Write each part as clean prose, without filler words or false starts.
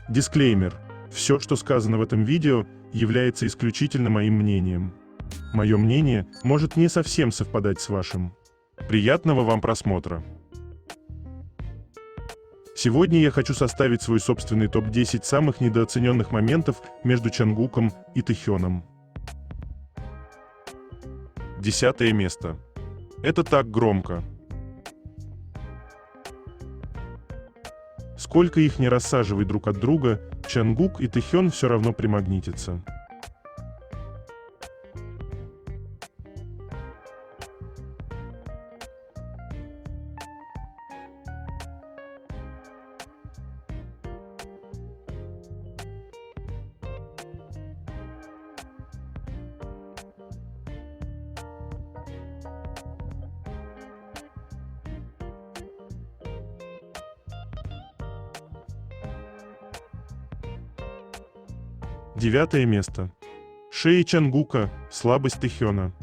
Дисклеймер. Все, что сказано в этом видео, является исключительно моим мнением. Мое мнение может не совсем совпадать с вашим. Приятного вам просмотра. Сегодня я хочу составить свой собственный топ-10 самых недооцененных моментов между Чангуком и Тэхёном. 10 место. Это так громко. Сколько их не рассаживай друг от друга, Чангук и Тэхён все равно примагнитятся. Девятое место. Шея Чангука, слабость Тэхёна.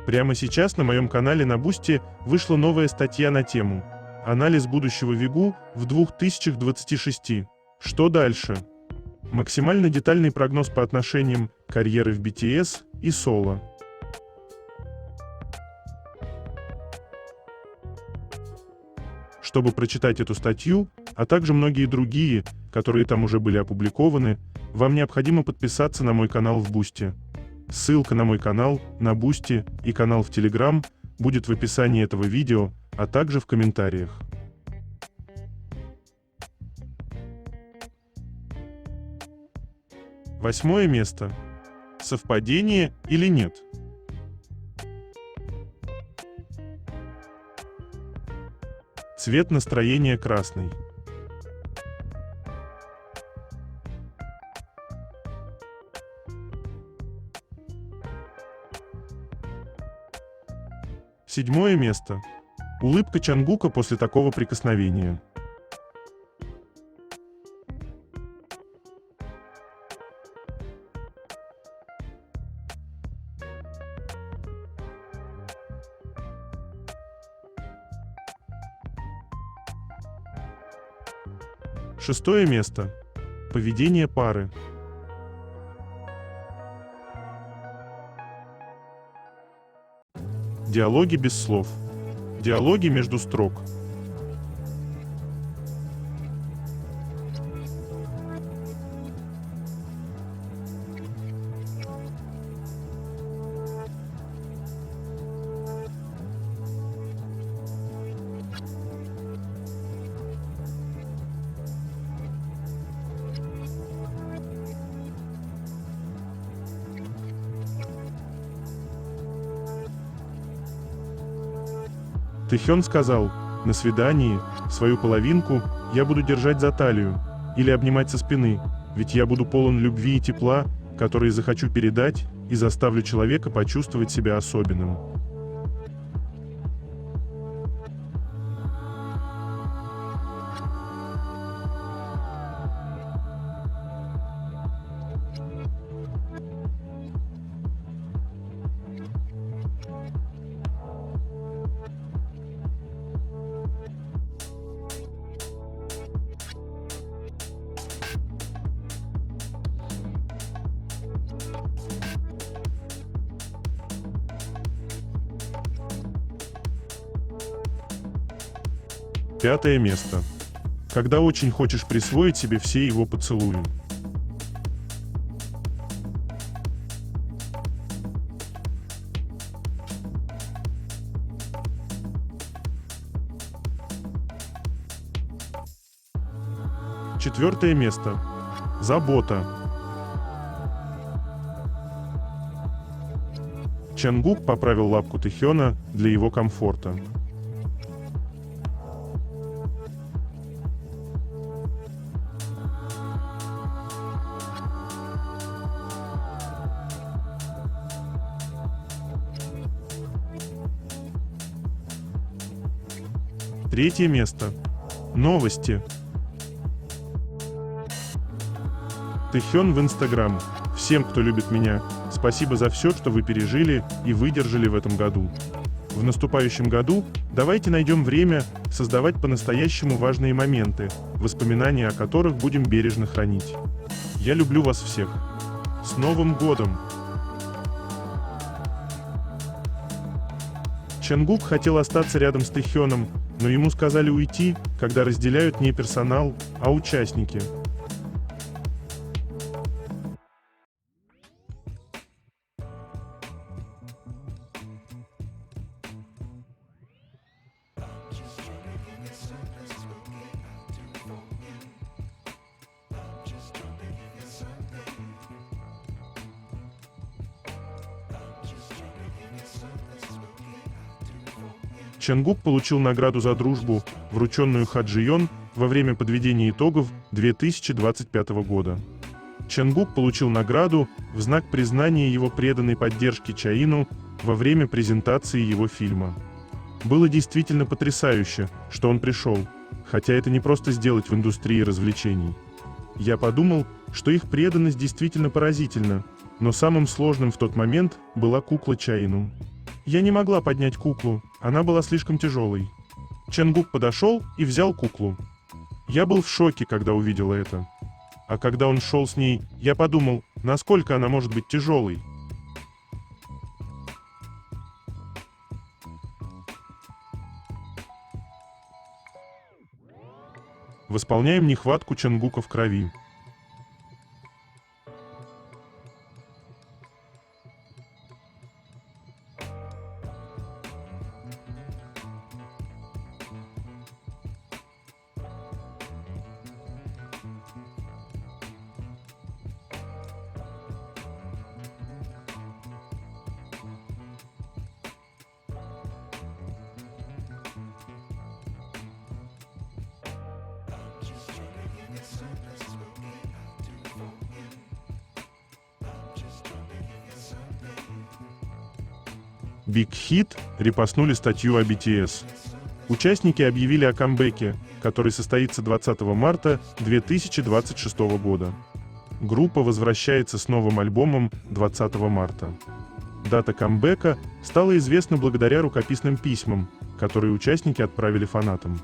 Прямо сейчас на моем канале на Бусти вышла новая статья на тему «Анализ будущего Вигу в 2026. Что дальше?». Максимально детальный прогноз по отношениям карьеры в BTS и соло. Чтобы прочитать эту статью, а также многие другие, которые там уже были опубликованы, вам необходимо подписаться на мой канал в Бусти. Ссылка на мой канал, на Бусти и канал в Telegram будет в описании этого видео, а также в комментариях. Восьмое место. Совпадение или нет? Цвет настроения красный. Седьмое место. Улыбка Чангука после такого прикосновения. Шестое место. Поведение пары. Диалоги без слов. Диалоги между строк. Тэхён сказал: «На свидании свою половинку я буду держать за талию или обнимать со спины, ведь я буду полон любви и тепла, которые захочу передать и заставлю человека почувствовать себя особенным». Пятое место. Когда очень хочешь присвоить себе все его поцелуи. Четвертое место. Забота. Чангук поправил лапку Тэхёна для его комфорта. Третье место. Новости. Тэхён в Инстаграм. Всем, кто любит меня, спасибо за все, что вы пережили и выдержали в этом году. В наступающем году давайте найдем время создавать по-настоящему важные моменты, воспоминания о которых будем бережно хранить. Я люблю вас всех. С Новым годом! Чангук хотел остаться рядом с Тэхёном, но ему сказали уйти, когда разделяют не персонал, а участники. Чангук получил награду за дружбу, врученную Хаджион во время подведения итогов 2025 года. Чангук получил награду в знак признания его преданной поддержки Чаину во время презентации его фильма. Было действительно потрясающе, что он пришел, хотя это не просто сделать в индустрии развлечений. Я подумал, что их преданность действительно поразительна, но самым сложным в тот момент была кукла Чаину. Я не могла поднять куклу, она была слишком тяжелой. Чангук подошел и взял куклу. Я был в шоке, когда увидел это. А когда он шел с ней, я подумал, насколько она может быть тяжелой. Восполняем нехватку Чангука в крови. Big Hit репостнули статью о BTS. Участники объявили о камбэке, который состоится 20 марта 2026 года. Группа возвращается с новым альбомом 20 марта. Дата камбэка стала известна благодаря рукописным письмам, которые участники отправили фанатам.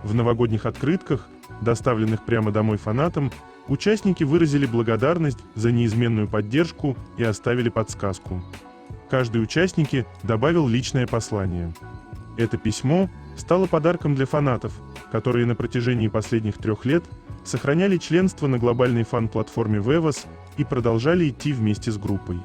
В новогодних открытках, доставленных прямо домой фанатам, участники выразили благодарность за неизменную поддержку и оставили подсказку. Каждый участник добавил личное послание. Это письмо стало подарком для фанатов, которые на протяжении последних 3 лет сохраняли членство на глобальной фан-платформе Weverse и продолжали идти вместе с группой.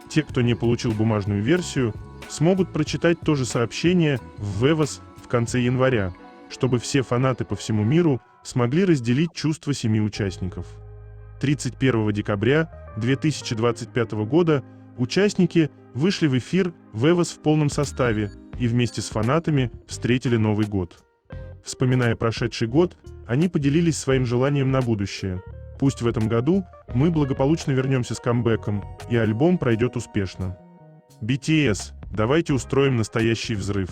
Те, кто не получил бумажную версию, смогут прочитать то же сообщение в Weverse в конце января, чтобы все фанаты по всему миру смогли разделить чувства 7 участников. 31 декабря 2025 года участники вышли в эфир Weverse в полном составе и вместе с фанатами встретили Новый год. Вспоминая прошедший год, они поделились своим желанием на будущее. Пусть в этом году мы благополучно вернемся с камбэком, и альбом пройдет успешно. BTS, давайте устроим настоящий взрыв.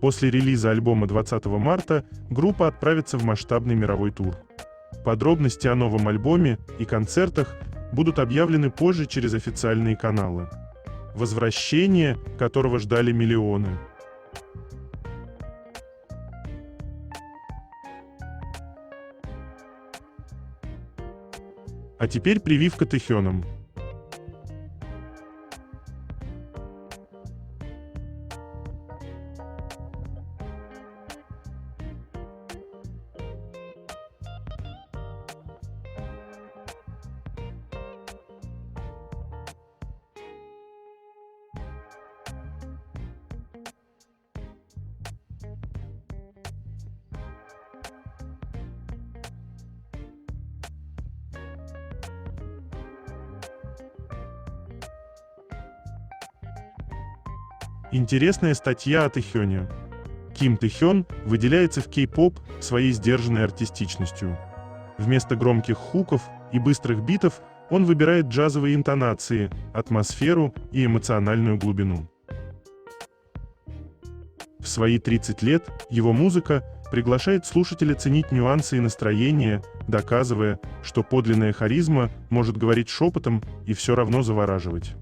После релиза альбома 20 марта группа отправится в масштабный мировой тур. Подробности о новом альбоме и концертах будут объявлены позже через официальные каналы. Возвращение, которого ждали миллионы. А теперь прививка Тэхёном. Интересная статья о Тэхёне. Ким Тэхён выделяется в кей-поп своей сдержанной артистичностью. Вместо громких хуков и быстрых битов он выбирает джазовые интонации, атмосферу и эмоциональную глубину. В свои 30 лет его музыка приглашает слушателя ценить нюансы и настроения, доказывая, что подлинная харизма может говорить шепотом и все равно завораживать.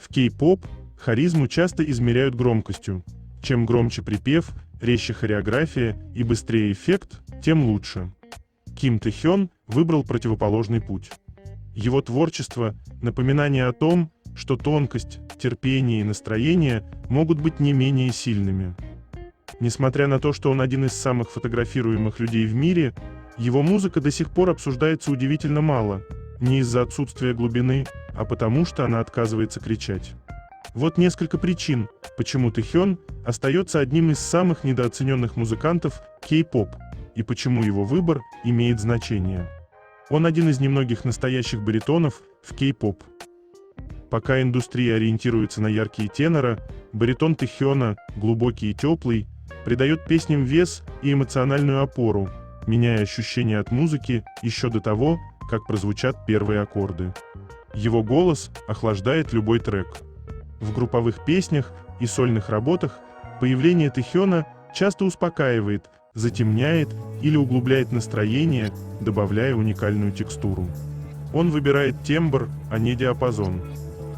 В кей-поп харизму часто измеряют громкостью. Чем громче припев, резче хореография и быстрее эффект, тем лучше. Ким Тэ-хён выбрал противоположный путь. Его творчество – напоминание о том, что тонкость, терпение и настроение могут быть не менее сильными. Несмотря на то, что он один из самых фотографируемых людей в мире, его музыка до сих пор обсуждается удивительно мало, не из-за отсутствия глубины, а потому что она отказывается кричать. Вот несколько причин, почему Тэ-хён остается одним из самых недооцененных музыкантов кей-поп, и почему его выбор имеет значение. Он один из немногих настоящих баритонов в кей-поп. Пока индустрия ориентируется на яркие тенора, баритон Тэ-хёна, глубокий и теплый, придает песням вес и эмоциональную опору, меняя ощущения от музыки еще до того, как прозвучат первые аккорды. Его голос охлаждает любой трек. В групповых песнях и сольных работах появление Тэ-хёна часто успокаивает, затемняет или углубляет настроение, добавляя уникальную текстуру. Он выбирает тембр, а не диапазон.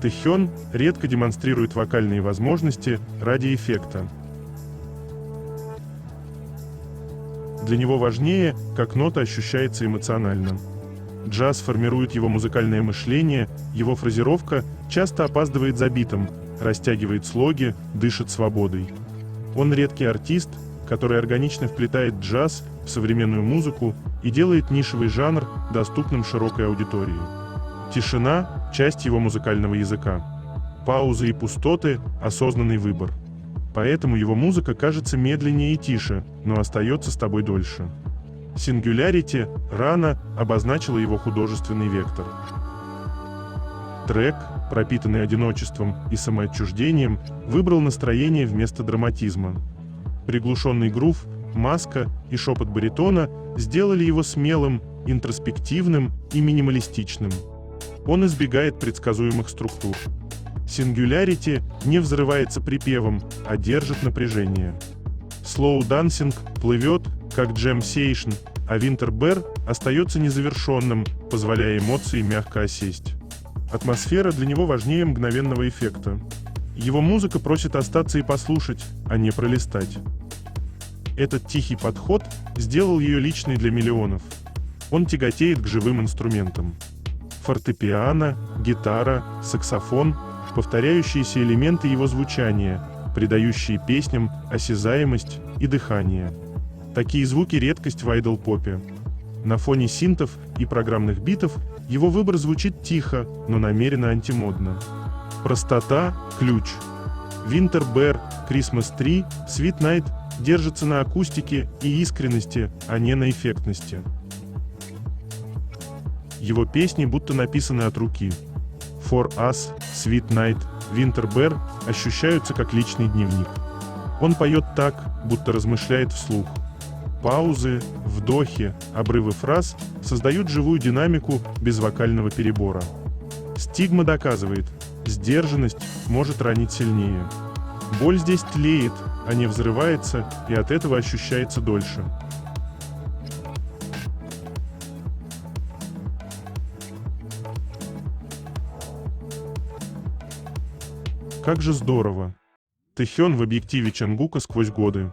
Тэ-хён редко демонстрирует вокальные возможности ради эффекта. Для него важнее, как нота ощущается эмоционально. Джаз формирует его музыкальное мышление, его фразировка часто опаздывает за битом, растягивает слоги, дышит свободой. Он редкий артист, который органично вплетает джаз в современную музыку и делает нишевый жанр доступным широкой аудитории. Тишина – часть его музыкального языка. Паузы и пустоты – осознанный выбор. Поэтому его музыка кажется медленнее и тише, но остается с тобой дольше. Singularity рано обозначила его художественный вектор. Трек, пропитанный одиночеством и самоотчуждением, выбрал настроение вместо драматизма. Приглушенный грув, маска и шепот баритона сделали его смелым, интроспективным и минималистичным. Он избегает предсказуемых структур. Singularity не взрывается припевом, а держит напряжение. Slow Dancing плывет, как Jam Session, а Winter Bear остается незавершенным, позволяя эмоции мягко осесть. Атмосфера для него важнее мгновенного эффекта. Его музыка просит остаться и послушать, а не пролистать. Этот тихий подход сделал ее личной для миллионов. Он тяготеет к живым инструментам. Фортепиано, гитара, саксофон – повторяющиеся элементы его звучания, придающие песням осязаемость и дыхание. Такие звуки – редкость в айдол-попе. На фоне синтов и программных битов его выбор звучит тихо, но намеренно антимодно. Простота – ключ. Winter Bear, Christmas Tree, Sweet Night держатся на акустике и искренности, а не на эффектности. Его песни будто написаны от руки. For Us, Sweet Night, Winter Bear ощущаются как личный дневник. Он поет так, будто размышляет вслух. Паузы, вдохи, обрывы фраз создают живую динамику без вокального перебора. Стигма доказывает, сдержанность может ранить сильнее. Боль здесь тлеет, а не взрывается, и от этого ощущается дольше. Как же здорово! Тэ-хён в объективе Чангука сквозь годы.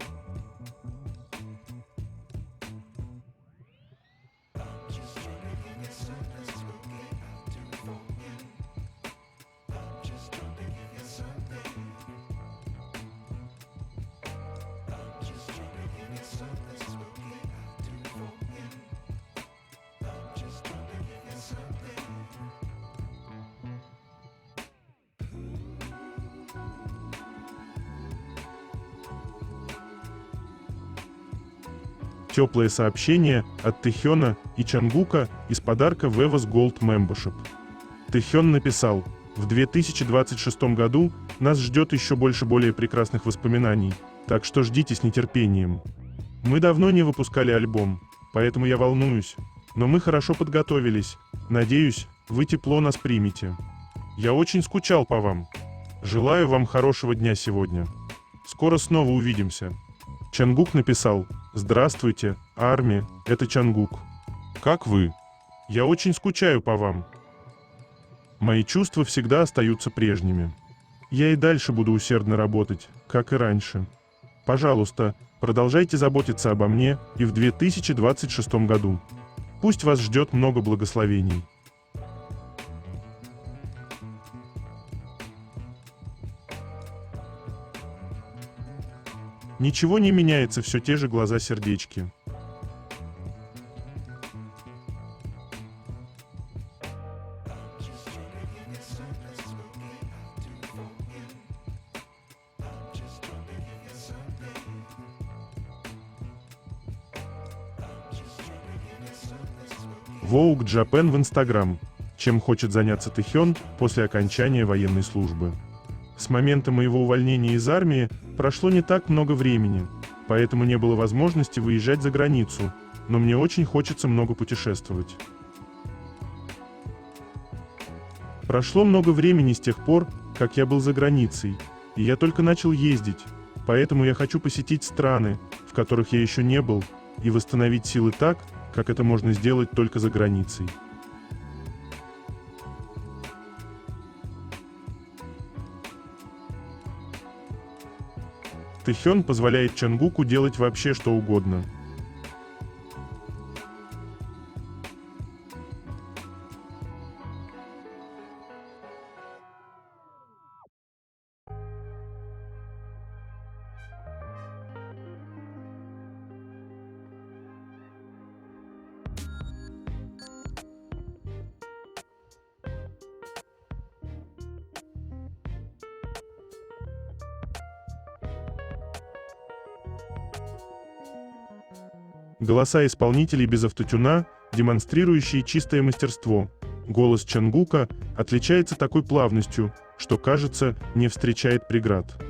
Теплое сообщение от Тэ-хёна и Чангука из подарка Weva's Gold Membership. Тэ-хён написал: «В 2026 году нас ждет еще больше более прекрасных воспоминаний, так что ждите с нетерпением. Мы давно не выпускали альбом, поэтому я волнуюсь, но мы хорошо подготовились. Надеюсь, вы тепло нас примете. Я очень скучал по вам. Желаю вам хорошего дня сегодня». Скоро снова увидимся. Чангук написал: «Здравствуйте, Арми, это Чангук. Как вы? Я очень скучаю по вам. Мои чувства всегда остаются прежними. Я и дальше буду усердно работать, как и раньше. Пожалуйста, продолжайте заботиться обо мне и в 2026 году. Пусть вас ждет много благословений». Ничего не меняется, все те же глаза-сердечки. Vogue Japan в Instagram. Чем хочет заняться Тэхён после окончания военной службы? С момента моего увольнения из армии прошло не так много времени, поэтому не было возможности выезжать за границу, но мне очень хочется много путешествовать. Прошло много времени с тех пор, как я был за границей, и я только начал ездить, поэтому я хочу посетить страны, в которых я еще не был, и восстановить силы так, как это можно сделать только за границей. Тэхён позволяет Чангуку делать вообще что угодно. Голоса исполнителей без автотюна, демонстрирующие чистое мастерство. Голос Чангука отличается такой плавностью, что, кажется, не встречает преград.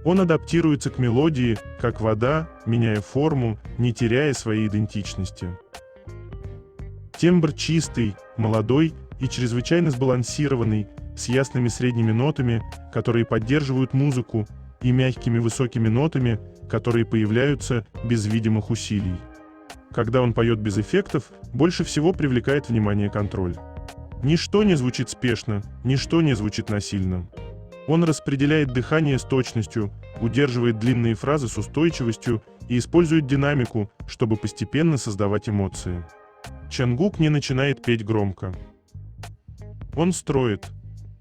Он адаптируется к мелодии, как вода, меняя форму, не теряя своей идентичности. Тембр чистый, молодой и чрезвычайно сбалансированный, с ясными средними нотами, которые поддерживают музыку, и мягкими высокими нотами, которые появляются без видимых усилий. Когда он поет без эффектов, больше всего привлекает внимание контроль. Ничто не звучит спешно, ничто не звучит насильно. Он распределяет дыхание с точностью, удерживает длинные фразы с устойчивостью и использует динамику, чтобы постепенно создавать эмоции. Чангук не начинает петь громко. Он строит.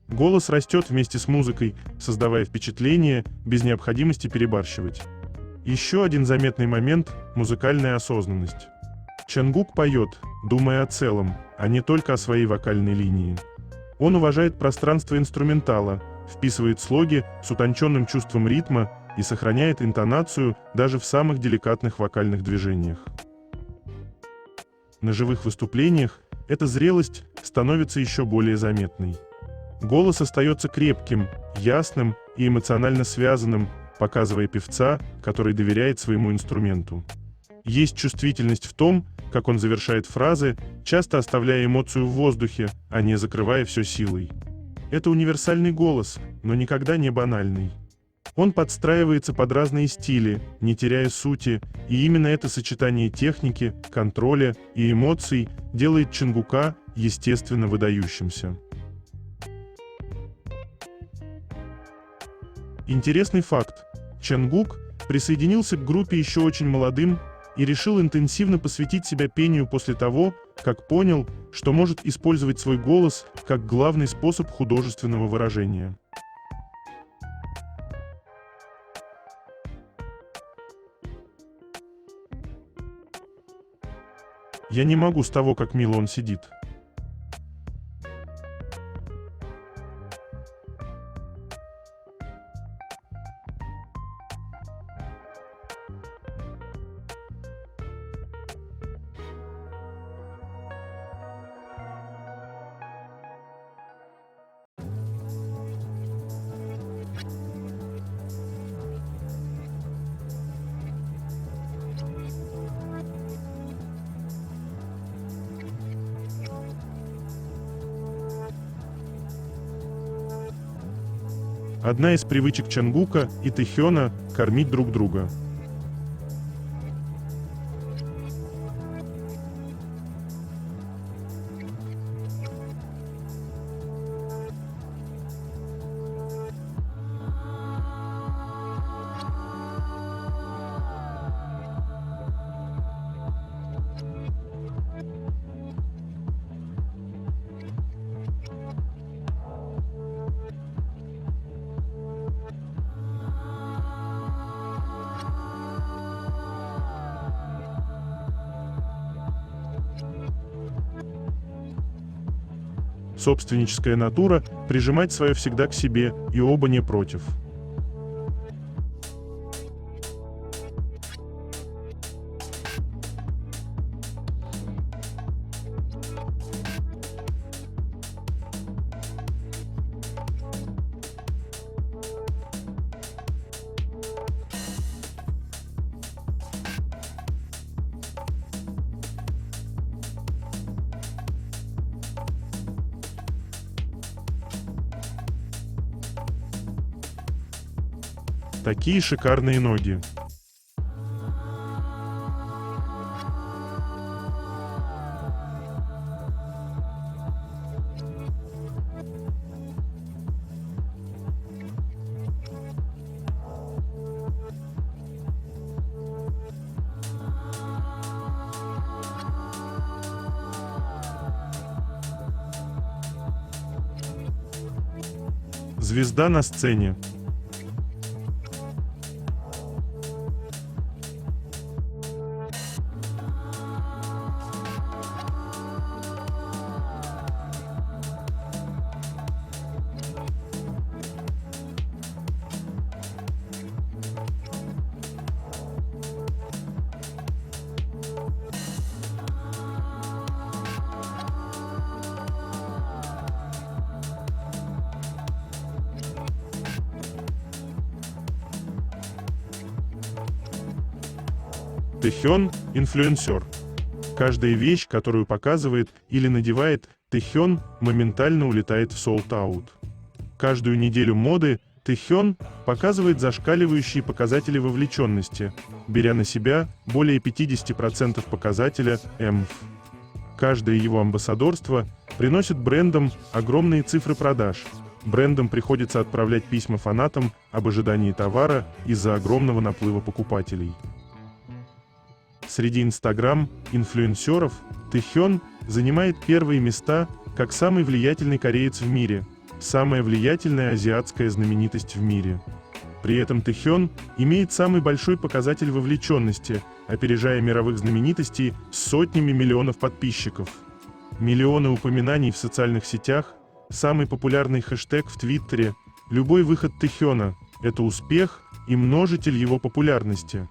Голос растет вместе с музыкой, создавая впечатление, без необходимости перебарщивать. Еще один заметный момент – музыкальная осознанность. Чангук поет, думая о целом, а не только о своей вокальной линии. Он уважает пространство инструментала, вписывает слоги с утонченным чувством ритма и сохраняет интонацию даже в самых деликатных вокальных движениях. На живых выступлениях эта зрелость становится еще более заметной. Голос остается крепким, ясным и эмоционально связанным, показывая певца, который доверяет своему инструменту. Есть чувствительность в том, как он завершает фразы, часто оставляя эмоцию в воздухе, а не закрывая все силой. Это универсальный голос, но никогда не банальный. Он подстраивается под разные стили, не теряя сути, и именно это сочетание техники, контроля и эмоций делает Чангука естественно выдающимся. Интересный факт. Чангук присоединился к группе еще очень молодым и решил интенсивно посвятить себя пению после того, как понял, что может использовать свой голос как главный способ художественного выражения. Я не могу с того, как мило он сидит. Одна из привычек Чонгука и Тэхёна – кормить друг друга. Собственническая натура – прижимать свое всегда к себе, и оба не против. Такие шикарные ноги. Звезда на сцене. Тэхён – инфлюенсер. Каждая вещь, которую показывает или надевает Тэхён, моментально улетает в sold-out. Каждую неделю моды Тэхён показывает зашкаливающие показатели вовлеченности, беря на себя более 50% показателя МФ. Каждое его амбассадорство приносит брендам огромные цифры продаж. Брендам приходится отправлять письма фанатам об ожидании товара из-за огромного наплыва покупателей. Среди инфлюенсеров Тэхён занимает первые места как самый влиятельный кореец в мире, самая влиятельная азиатская знаменитость в мире. При этом Тэхён имеет самый большой показатель вовлеченности, опережая мировых знаменитостей с сотнями миллионов подписчиков. Миллионы упоминаний в социальных сетях, самый популярный хэштег в Твиттере, любой выход Тэхёна – это успех и множитель его популярности.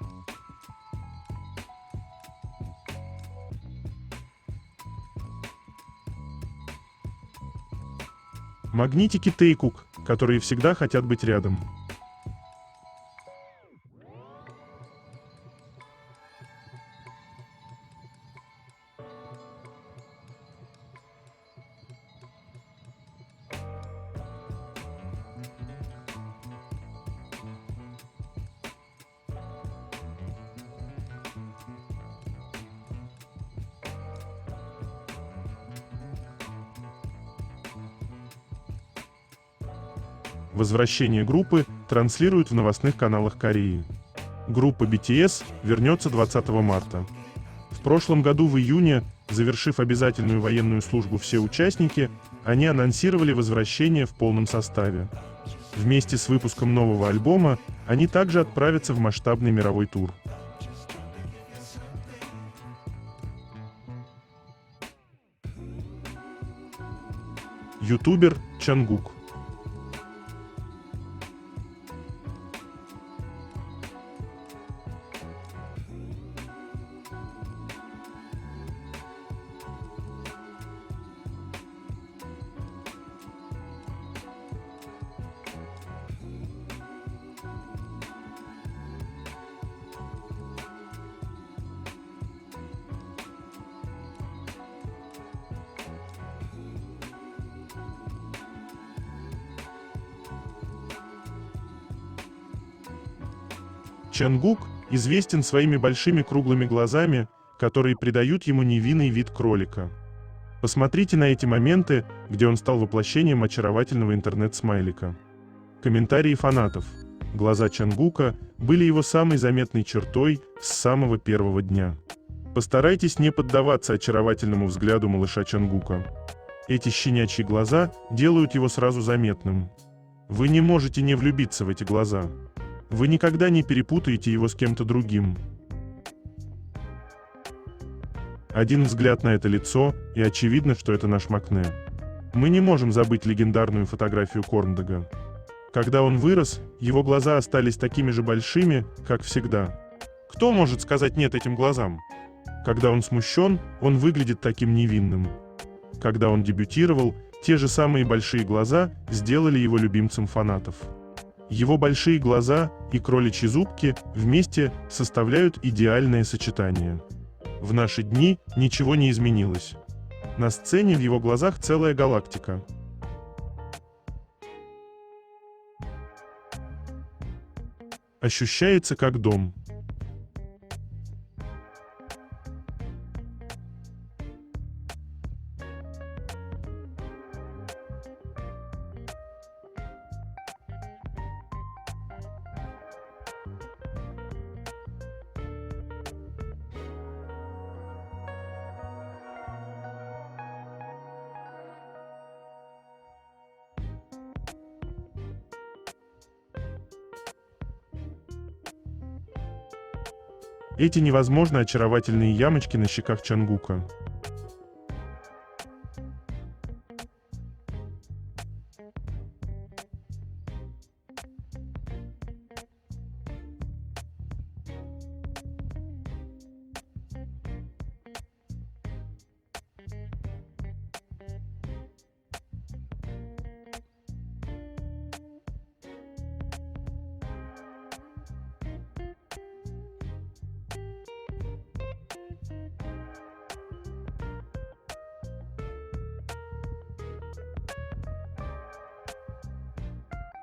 Магнитики Тэйкук, которые всегда хотят быть рядом. Возвращение группы транслируют в новостных каналах Кореи. Группа BTS вернется 20 марта. В прошлом году в июне, завершив обязательную военную службу все участники, они анонсировали возвращение в полном составе. Вместе с выпуском нового альбома они также отправятся в масштабный мировой тур. Ютубер Чонгук. Чангук известен своими большими круглыми глазами, которые придают ему невинный вид кролика. Посмотрите на эти моменты, где он стал воплощением очаровательного интернет-смайлика. Комментарии фанатов. Глаза Чангука были его самой заметной чертой с самого первого дня. Постарайтесь не поддаваться очаровательному взгляду малыша Чангука. Эти щенячьи глаза делают его сразу заметным. Вы не можете не влюбиться в эти глаза. Вы никогда не перепутаете его с кем-то другим. Один взгляд на это лицо, и очевидно, что это наш Макне. Мы не можем забыть легендарную фотографию Корндога. Когда он вырос, его глаза остались такими же большими, как всегда. Кто может сказать «нет» этим глазам? Когда он смущен, он выглядит таким невинным. Когда он дебютировал, те же самые большие глаза сделали его любимцем фанатов. Его большие глаза и кроличьи зубки вместе составляют идеальное сочетание. В наши дни ничего не изменилось. На сцене в его глазах целая галактика. Ощущается как дом. Эти невозможно очаровательные ямочки на щеках Чангука.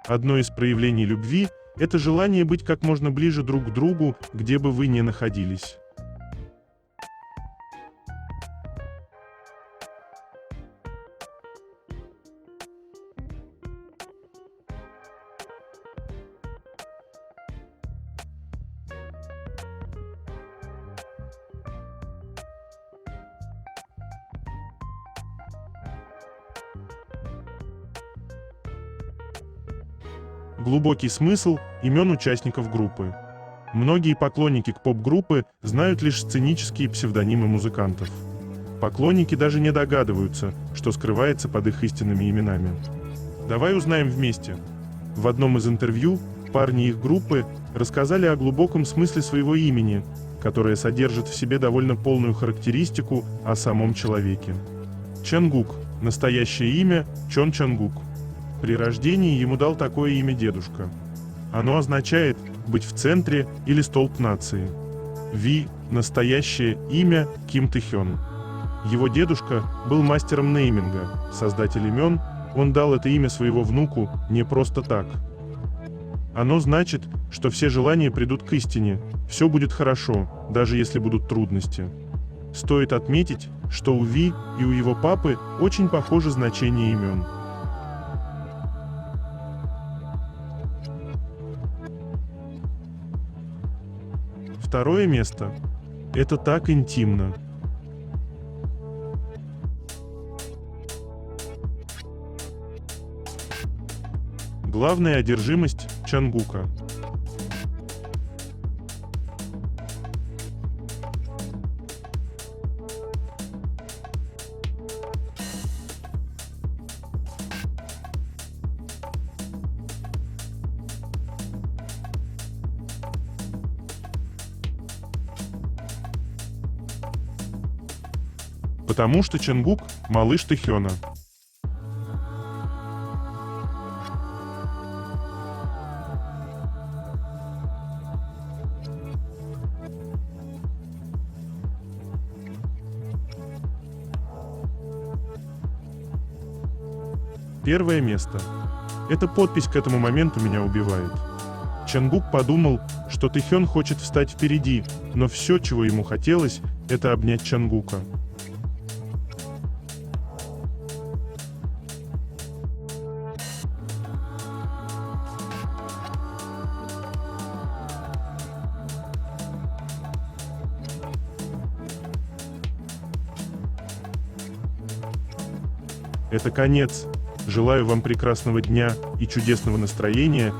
Одно из проявлений любви – это желание быть как можно ближе друг к другу, где бы вы ни находились. Глубокий смысл имен участников группы. Многие поклонники поп-группы знают лишь сценические псевдонимы музыкантов. Поклонники даже не догадываются, что скрывается под их истинными именами. Давай узнаем вместе. В одном из интервью парни их группы рассказали о глубоком смысле своего имени, которое содержит в себе довольно полную характеристику о самом человеке. Чангук. Настоящее имя – Чон Чангук. При рождении ему дал такое имя дедушка. Оно означает «быть в центре» или «столб нации». Ви – настоящее имя Ким Тэ-хён. Его дедушка был мастером нейминга, создатель имен, он дал это имя своего внуку не просто так. Оно значит, что все желания придут к истине, все будет хорошо, даже если будут трудности. Стоит отметить, что у Ви и у его папы очень похоже значение имен. Второе место. Это так интимно. Главная одержимость Чангука. Потому что Чангук – малыш Тэ-хёна. Первое место. Эта подпись к этому моменту меня убивает. Чангук подумал, что Тэхён хочет встать впереди, но все, чего ему хотелось, это обнять Чангука. Это конец. Желаю вам прекрасного дня и чудесного настроения,